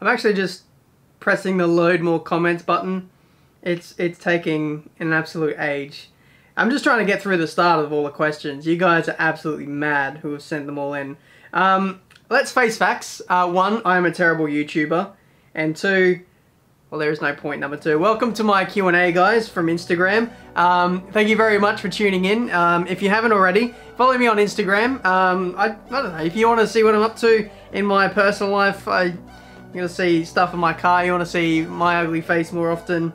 I'm actually just pressing the load more comments button. It's taking an absolute age. I'm just trying to get through the start of all the questions. You guys are absolutely mad who have sent them all in. Let's face facts. One, I am a terrible YouTuber. And two, well, there is no point number two. Welcome to my Q&A, guys, from Instagram. Thank you very much for tuning in. If you haven't already, follow me on Instagram. I don't know, if you want to see what I'm up to in my personal life, you're going to see stuff in my car, you want to see my ugly face more often,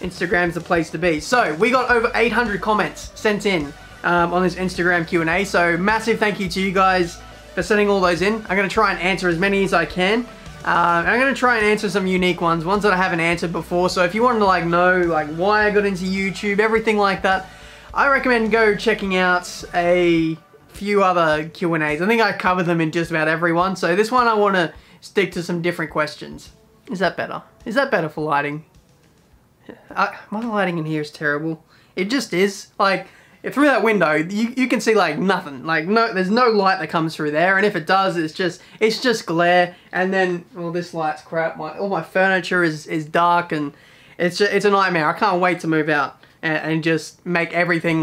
Instagram's the place to be. So, we got over 800 comments sent in on this Instagram Q&A, so massive thank you to you guys for sending all those in. I'm going to try and answer as many as I can. And I'm going to try and answer some unique ones that I haven't answered before. So if you want to know why I got into YouTube, everything like that, I recommend go checking out a few other Q&As. I think I cover them in just about every one. So this one I want to stick to some different questions. Is that better? Is that better for lighting? My lighting in here is terrible. It just is. Through that window, you can see nothing. There's no light that comes through there, and if it does, it's just glare. And then, well, this light's crap. All my furniture is dark, and it's a nightmare. I can't wait to move out and just make everything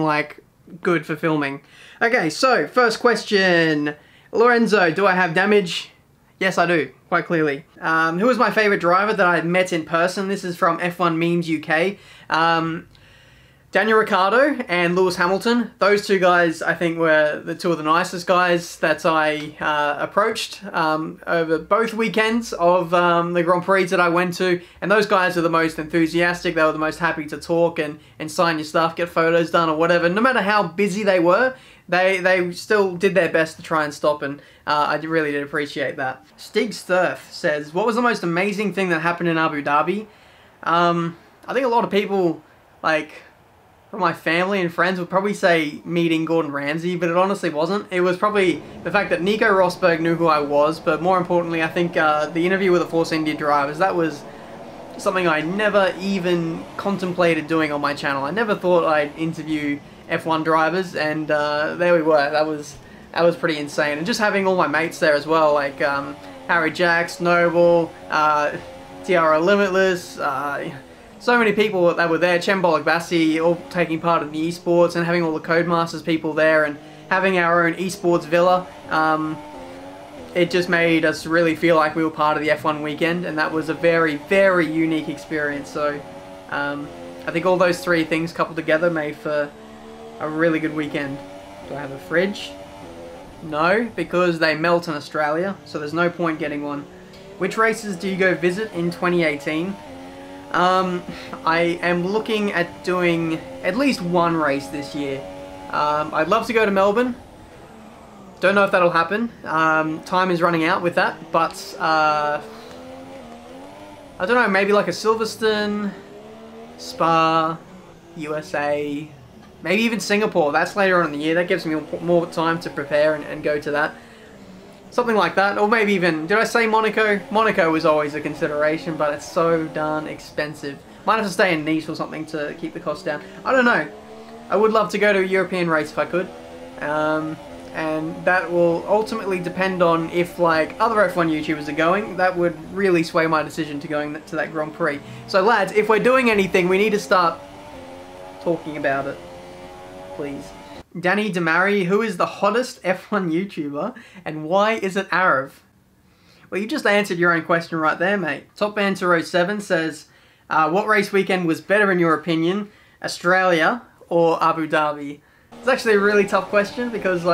good for filming. Okay, so first question, Lorenzo, do I have damage? Yes, I do, quite clearly. Who was my favorite driver that I met in person? This is from F1 Memes UK. Daniel Ricciardo and Lewis Hamilton. Those two guys, I think, were the two of the nicest guys that I approached over both weekends of the Grand Prix that I went to. And those guys were the most enthusiastic. They were the most happy to talk and sign your stuff, get photos done or whatever. No matter how busy they were, they still did their best to try and stop, and I really did appreciate that. Stig Sturf says, what was the most amazing thing that happened in Abu Dhabi? I think a lot of people, from my family and friends, would probably say meeting Gordon Ramsay, but it honestly wasn't. It was probably the fact that Nico Rosberg knew who I was, but more importantly, I think the interview with the Force India drivers, that was something I never even contemplated doing on my channel. I never thought I'd interview F1 drivers, and there we were. That was pretty insane. And just having all my mates there as well, Harry Jacks, Noble, Tiara Limitless, so many people that were there, Chembol Agbasi, all taking part in the eSports, and having all the Codemasters people there, and having our own eSports villa. It just made us really feel like we were part of the F1 weekend, and that was a very, very unique experience. So I think all those three things coupled together made for a really good weekend. Do I have a fridge? No, because they melt in Australia, so there's no point getting one. Which races do you go visit in 2018? I am looking at doing at least one race this year. I'd love to go to Melbourne. Don't know if that'll happen. Time is running out with that, but I don't know, maybe like a Silverstone, Spa, USA, maybe even Singapore. That's later on in the year. That gives me more time to prepare and go to that. Something like that, or maybe even, did I say Monaco? Monaco was always a consideration, but it's so darn expensive. Might have to stay in Nice or something to keep the cost down. I don't know. I would love to go to a European race if I could. And that will ultimately depend on if other F1 YouTubers are going. That would really sway my decision to going to that Grand Prix. So lads, if we're doing anything, we need to start talking about it. Please. Danny Demari, who is the hottest F1 YouTuber, and why is it Arab? Well, you just answered your own question right there, mate. TopBanter07 says, what race weekend was better in your opinion, Australia or Abu Dhabi? It's actually a really tough question because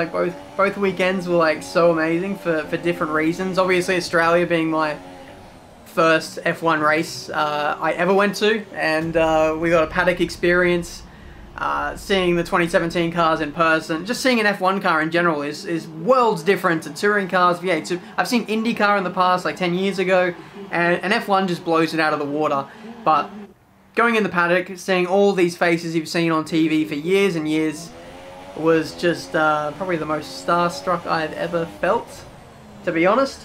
both weekends were so amazing for different reasons. Obviously, Australia being my first F1 race I ever went to, and we got a paddock experience. Seeing the 2017 cars in person, just seeing an F1 car in general is worlds different to touring cars, V8. I've seen IndyCar in the past, 10 years ago, and F1 just blows it out of the water. But going in the paddock, seeing all these faces you've seen on TV for years and years was just probably the most starstruck I've ever felt, to be honest.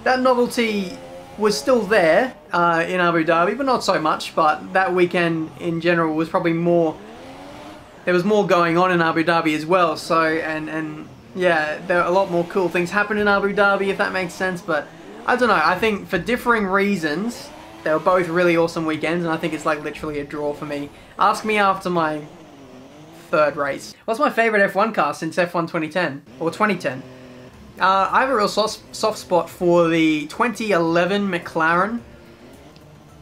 That novelty was still there in Abu Dhabi, but not so much. But that weekend in general was probably more. There was more going on in Abu Dhabi as well, so, and yeah, there are a lot more cool things happen in Abu Dhabi, if that makes sense, but I don't know, I think for differing reasons, they were both really awesome weekends, and I think it's like literally a draw for me. Ask me after my third race. What's my favourite F1 car since F1 2010? Or 2010? I have a real soft spot for the 2011 McLaren.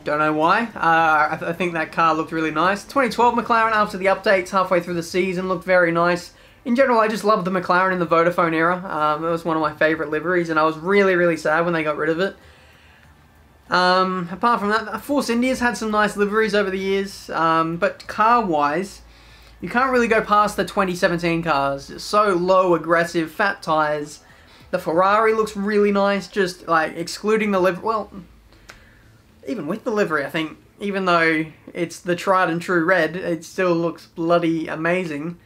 Don't know why. I think that car looked really nice. 2012 McLaren, after the updates halfway through the season, looked very nice. In general, I just loved the McLaren in the Vodafone era. It was one of my favourite liveries, and I was really, really sad when they got rid of it. Apart from that, Force India's had some nice liveries over the years, but car-wise, you can't really go past the 2017 cars. It's so low, aggressive, fat tyres. The Ferrari looks really nice, just like excluding the livery. Well, even with the livery, I think, even though it's the tried and true red, it still looks bloody amazing.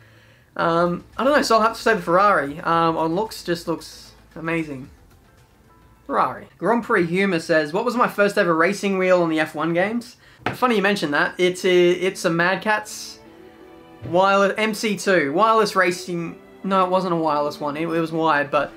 I don't know, so I'll have to say the Ferrari. On looks, just looks amazing. Ferrari. Grand Prix Humor says, what was my first ever racing wheel on the F1 games? Funny you mentioned that. It's a Mad Catz wireless MC2 wireless racing. No, it wasn't a wireless one. It was wired, but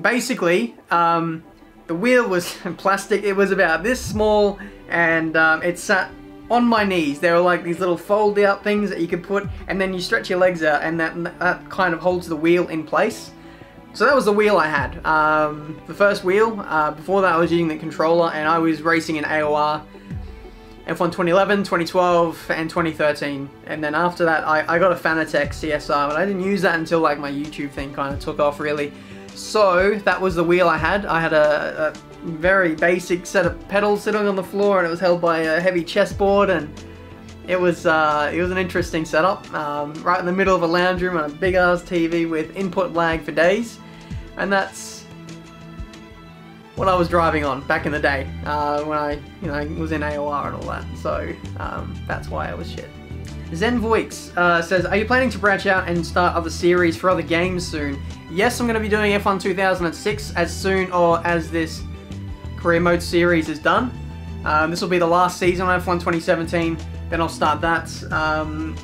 basically the wheel was plastic. It was about this small, and it sat on my knees. There were like these little fold out things that you could put, and then you stretch your legs out, and that kind of holds the wheel in place. So that was the wheel I had. The first wheel. Before that I was using the controller, and I was racing in AOR. F1 2011, 2012, and 2013. And then after that, I got a Fanatec CSR, but I didn't use that until like my YouTube thing kind of took off, really. So that was the wheel I had. I had a very basic set of pedals sitting on the floor, and it was held by a heavy chessboard, and it was an interesting setup. Right in the middle of a lounge room on a big ass TV with input lag for days, and that's what I was driving on back in the day when I was in AOR and all that. So that's why I was shit. Zen Voix says, are you planning to branch out and start other series for other games soon? Yes, I'm going to be doing F1 2006 as soon or as this career mode series is done. This will be the last season on F1 2017. Then I'll start that.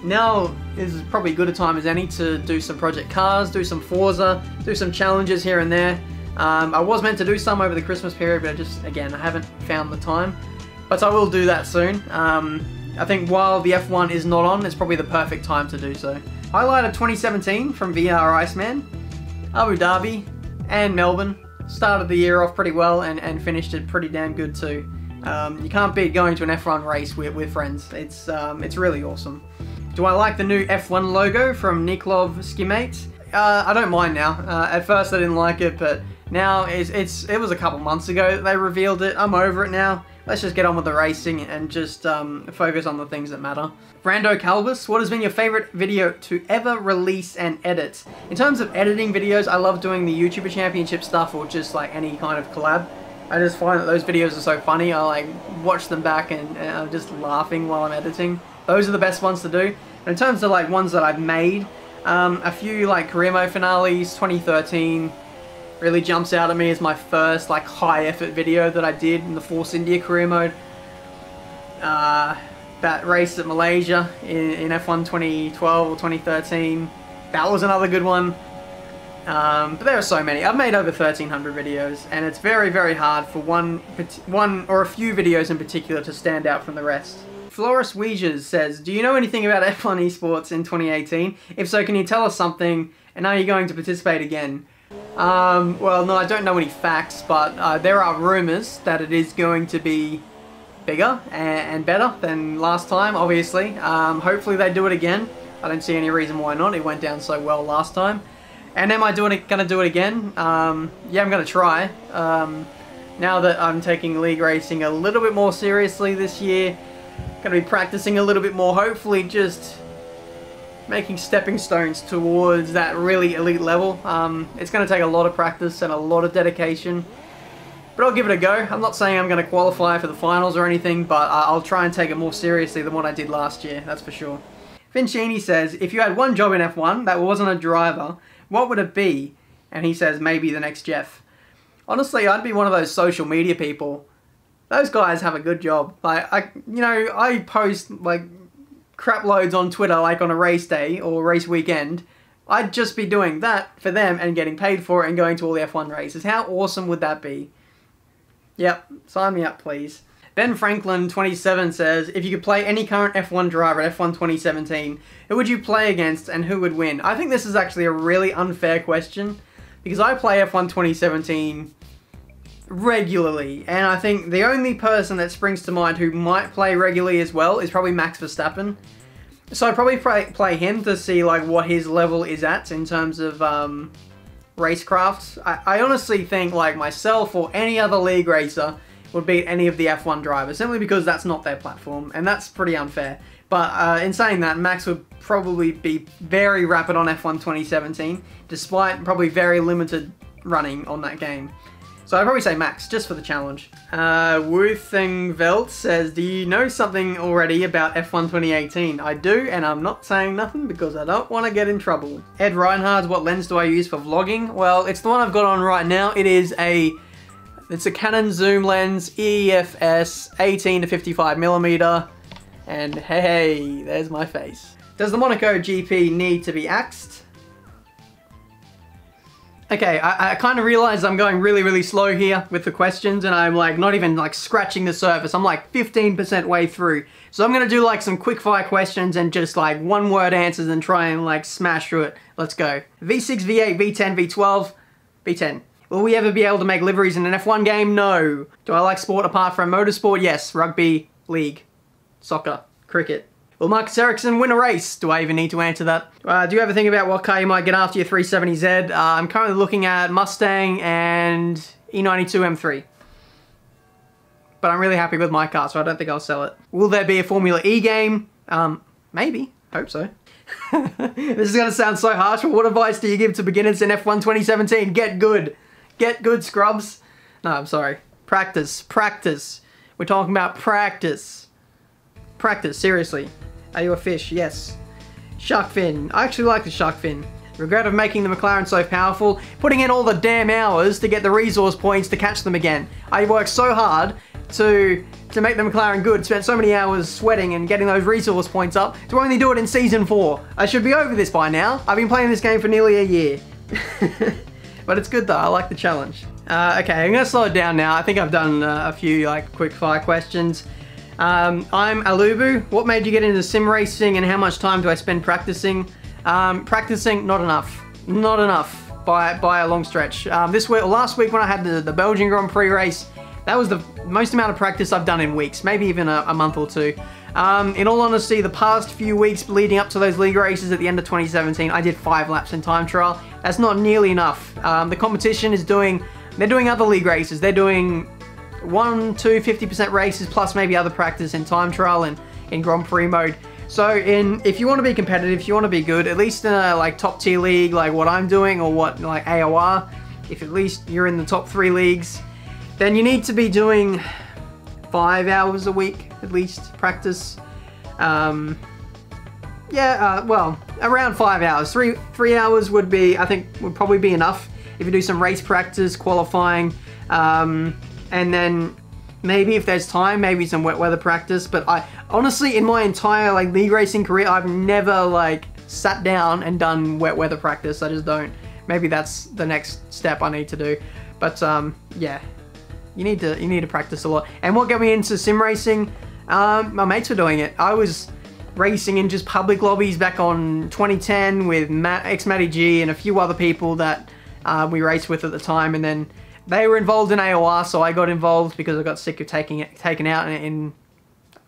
Now is probably as good a time as any to do some Project Cars, do some Forza, do some challenges here and there. I was meant to do some over the Christmas period, but I haven't found the time. But I will do that soon. I think while the F1 is not on, it's probably the perfect time to do so. Highlight of 2017 from VR Iceman, Abu Dhabi and Melbourne. Started the year off pretty well and finished it pretty damn good too. You can't beat going to an F1 race with friends. It's really awesome. Do I like the new F1 logo from Niklov Skimate? I don't mind now. At first I didn't like it, but now it was a couple months ago that they revealed it. I'm over it now. Let's just get on with the racing and just focus on the things that matter. Brando Calvis, what has been your favorite video to ever release and edit? In terms of editing videos, I love doing the YouTuber Championship stuff, or just like any kind of collab. I just find that those videos are so funny. I like watch them back and I'm just laughing while I'm editing. Those are the best ones to do. And in terms of like ones that I've made, a few like career mode finales, 2013 really jumps out at me as my first like high effort video that I did in the Force India career mode. That race at Malaysia in F1 2012 or 2013, that was another good one. But there are so many. I've made over 1,300 videos, and it's very, very hard for one or a few videos in particular to stand out from the rest. Floris Weegers says, do you know anything about F1 eSports in 2018? If so, can you tell us something, and are you going to participate again? Well, no, I don't know any facts, but there are rumours that it is going to be bigger and better than last time, obviously. Hopefully they do it again. I don't see any reason why not. It went down so well last time. And am I going to do it again? Yeah, I'm going to try. Now that I'm taking league racing a little bit more seriously this year, going to be practicing a little bit more, hopefully just making stepping stones towards that really elite level. It's going to take a lot of practice and a lot of dedication, but I'll give it a go. I'm not saying I'm going to qualify for the finals or anything, but I'll try and take it more seriously than what I did last year, that's for sure. Vincini says, if you had one job in F1 that wasn't a driver, what would it be? And he says, maybe the next Jeff. Honestly, I'd be one of those social media people. Those guys have a good job. Like, I post like crap loads on Twitter, like on a race day or race weekend. I'd just be doing that for them and getting paid for it and going to all the F1 races. How awesome would that be? Yep, sign me up, please. Ben Franklin 27 says, if you could play any current F1 driver at F1 2017, who would you play against and who would win? I think this is actually a really unfair question because I play F1 2017 regularly, and I think the only person that springs to mind who might play regularly as well is probably Max Verstappen. So I'd probably play him to see like what his level is at in terms of racecraft. I honestly think like myself or any other league racer would beat any of the F1 drivers, simply because that's not their platform, and that's pretty unfair. But in saying that, Max would probably be very rapid on F1 2017, despite probably very limited running on that game. So I'd probably say Max, just for the challenge. Wuthingvelt says, do you know something already about F1 2018? I do, and I'm not saying nothing because I don't want to get in trouble. Ed Reinhardt, what lens do I use for vlogging? Well, it's the one I've got on right now. It's a Canon zoom lens, EFS 18 to 55mm, and hey, there's my face. Does the Monaco GP need to be axed? Okay, I kind of realize I'm going really slow here with the questions, and I'm like not even like scratching the surface. I'm like 15% way through. So I'm gonna do like some quickfire questions and just like one word answers and try and like smash through it. Let's go. V6, V8, V10, V12, V10. Will we ever be able to make liveries in an F1 game? No. Do I like sport apart from motorsport? Yes. Rugby, league, soccer, cricket. Will Marcus Ericsson win a race? Do I even need to answer that? Do you ever think about what car you might get after your 370Z? I'm currently looking at Mustang and E92 M3. But I'm really happy with my car, so I don't think I'll sell it. Will there be a Formula E game? Maybe. Hope so. This is going to sound so harsh, but what advice do you give to beginners in F1 2017? Get good. Get good, scrubs. No, I'm sorry. Practice. Practice. We're talking about practice. Practice, seriously. Are you a fish? Yes. Shark fin. I actually like the shark fin. Regret of making the McLaren so powerful. Putting in all the damn hours to get the resource points to catch them again. I worked so hard to make the McLaren good. Spent so many hours sweating and getting those resource points up to only do it in Season 4. I should be over this by now. I've been playing this game for nearly a year. But it's good though, I like the challenge. Okay, I'm gonna slow it down now. I think I've done a few like quick fire questions. I'm Alubu. What made you get into sim racing and how much time do I spend practicing? Practicing, not enough. Not enough by a long stretch. Last week when I had the Belgian Grand Prix race, that was the most amount of practice I've done in weeks, maybe even a month or two. In all honesty, the past few weeks leading up to those league races at the end of 2017, I did 5 laps in time trial. That's not nearly enough. The competition is they're doing other league races. They're doing 1, 2, 50% races plus maybe other practice in time trial and in Grand Prix mode. So if you want to be competitive, if you want to be good, at least in a like top tier league like what I'm doing or what like AOR, if at least you're in the top 3 leagues, then you need to be doing 5 hours a week at least practice. Well, around 5 hours. 3 hours would probably be enough if you do some race practice, qualifying, and then maybe if there's time, maybe some wet weather practice. But I honestly, in my entire like league racing career, I've never like sat down and done wet weather practice. I just don't. Maybe that's the next step I need to do. But yeah, you need to practice a lot. And what got me into sim racing? My mates were doing it. I was racing in just public lobbies back on 2010 with Matty G and a few other people that we raced with at the time, and then they were involved in AOR, so I got involved because I got sick of taken out in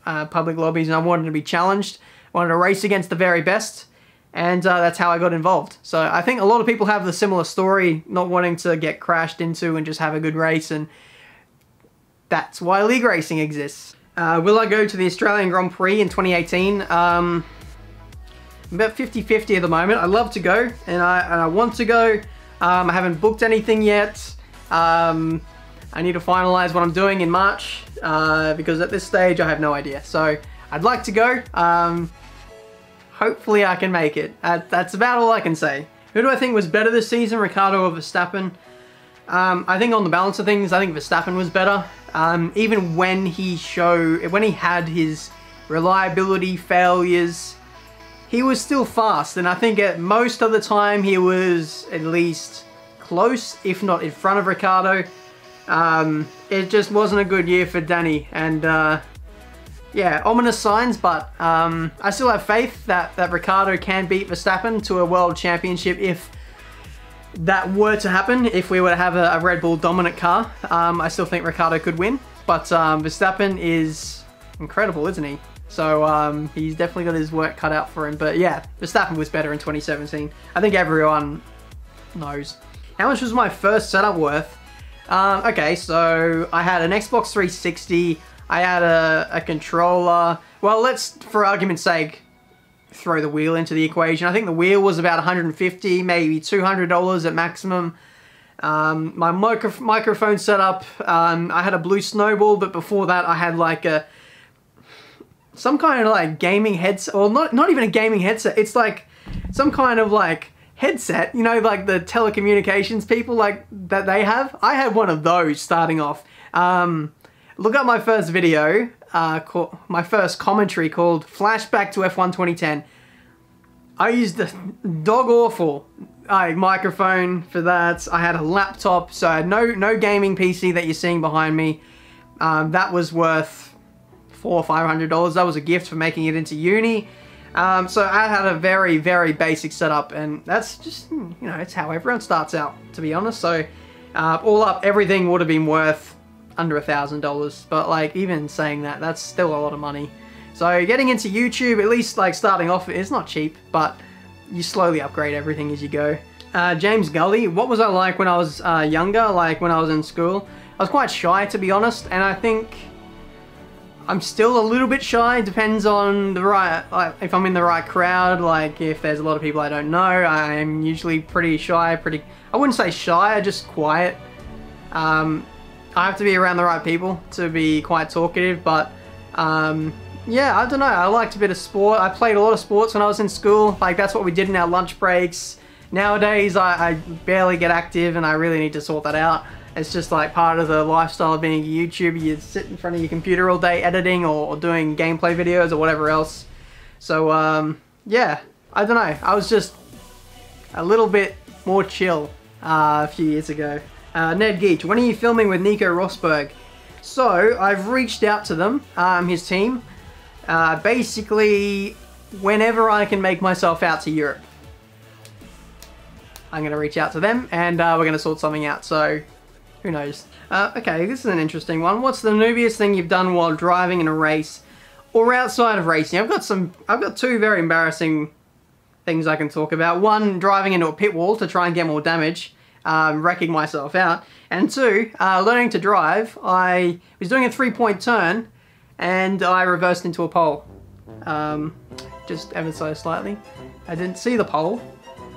public lobbies, and I wanted to be challenged. I wanted to race against the very best, and that's how I got involved. So I think a lot of people have the similar story, not wanting to get crashed into and just have a good race, and that's why league racing exists. Will I go to the Australian Grand Prix in 2018? I'm about 50-50 at the moment. I'd love to go, and I want to go. I haven't booked anything yet. I need to finalize what I'm doing in March, because at this stage I have no idea. So I'd like to go. Hopefully I can make it. That's about all I can say. Who do I think was better this season, Ricciardo or Verstappen? I think on the balance of things, I think Verstappen was better. Even when he had his reliability failures, he was still fast, and I think at most of the time he was at least close, if not in front of Ricciardo. It just wasn't a good year for Danny, and yeah, ominous signs, but I still have faith that Ricciardo can beat Verstappen to a world championship if that were to happen, if we were to have a Red Bull dominant car. I still think Ricciardo could win, but Verstappen is incredible, isn't he? So he's definitely got his work cut out for him. But yeah, Verstappen was better in 2017. I think everyone knows. How much was my first setup worth? Okay, so I had an Xbox 360, I had a controller. Well, let's, for argument's sake, throw the wheel into the equation. I think the wheel was about $150, maybe $200 at maximum. My microphone setup, I had a blue snowball, but before that I had like some kind of like gaming headset, or not even a gaming headset, it's like some kind of like headset, you know, like the telecommunications people like that they have. I had one of those starting off. Look up my first video, my first commentary called Flashback to F1 2010. I used the dog awful microphone for that. I had a laptop, so I had no gaming PC that you're seeing behind me. That was worth $400 or $500. That was a gift for making it into uni. So I had a very, very basic setup, and that's just, you know, it's how everyone starts out, to be honest. So all up, everything would have been worth under $1,000, but like even saying that, that's still a lot of money. So getting into YouTube, at least like starting off, it's not cheap, but you slowly upgrade everything as you go. James Gully, what was I like when I was younger, like when I was in school? I was quite shy, to be honest, and I think I'm still a little bit shy. Depends on the right, like if I'm in the right crowd, like if there's a lot of people I don't know, I'm usually pretty shy, I wouldn't say shy, just quiet. I have to be around the right people to be quite talkative, but yeah, I don't know, I liked a bit of sport. I played a lot of sports when I was in school, like that's what we did in our lunch breaks. Nowadays, I barely get active, and I really need to sort that out. It's just like part of the lifestyle of being a YouTuber. You sit in front of your computer all day editing or doing gameplay videos or whatever else. So yeah, I don't know, I was just a little bit more chill a few years ago. Ned Geach, when are you filming with Nico Rosberg? So, I've reached out to them, his team, basically whenever I can make myself out to Europe. I'm going to reach out to them, and we're going to sort something out, so who knows. Okay, this is an interesting one. What's the noobiest thing you've done while driving in a race or outside of racing? I've got two very embarrassing things I can talk about. One, driving into a pit wall to try and get more damage. Wrecking myself out, and two, learning to drive. I was doing a 3-point turn and I reversed into a pole, just ever so slightly. I didn't see the pole.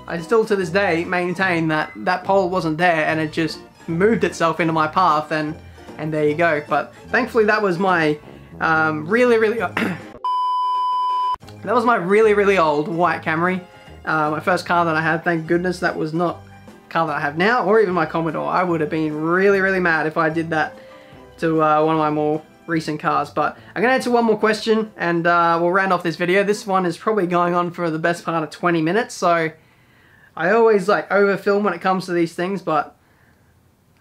I still to this day maintain that that pole wasn't there, and it just moved itself into my path, and there you go. But thankfully that was my really that was my really old white Camry, my first car that I had. Thank goodness that was not car that I have now, or even my Commodore. I would have been really mad if I did that to one of my more recent cars. But I'm gonna answer one more question, and we'll round off this video. This one is probably going on for the best part of 20 minutes, so I always like overfilm when it comes to these things, but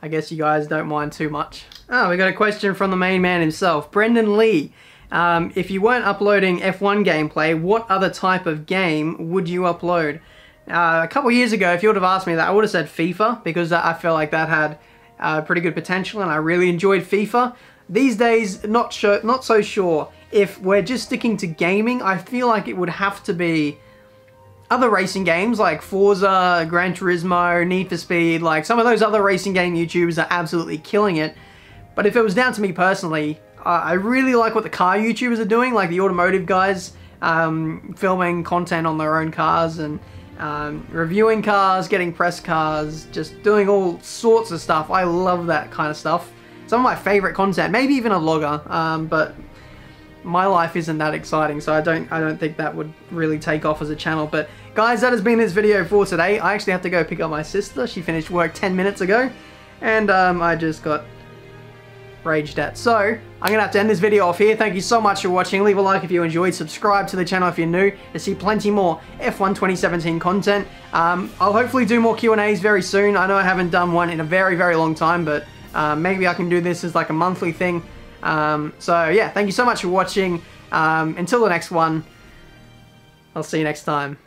I guess you guys don't mind too much. Oh, we got a question from the main man himself, Brendan Lee. If you weren't uploading F1 gameplay, what other type of game would you upload? A couple years ago, if you would have asked me that, I would have said FIFA, because I felt like that had pretty good potential, and I really enjoyed FIFA. These days, not so sure. If we're just sticking to gaming, I feel like it would have to be other racing games like Forza, Gran Turismo, Need for Speed. Like some of those other racing game YouTubers are absolutely killing it. But if it was down to me personally, I really like what the car YouTubers are doing, like the automotive guys, filming content on their own cars and reviewing cars, getting press cars, just doing all sorts of stuff. I love that kind of stuff. Some of my favorite content, maybe even a vlogger, but my life isn't that exciting, so I don't think that would really take off as a channel. But guys, that has been this video for today. I actually have to go pick up my sister. She finished work 10 minutes ago, and I just got raged at. So I'm gonna have to end this video off here. Thank you so much for watching. Leave a like if you enjoyed, subscribe to the channel if you're new to see plenty more F1 2017 content. I'll hopefully do more Q&As very soon. I know I haven't done one in a very long time, but Maybe I can do this as like a monthly thing. So yeah, thank you so much for watching. Until the next one, I'll see you next time.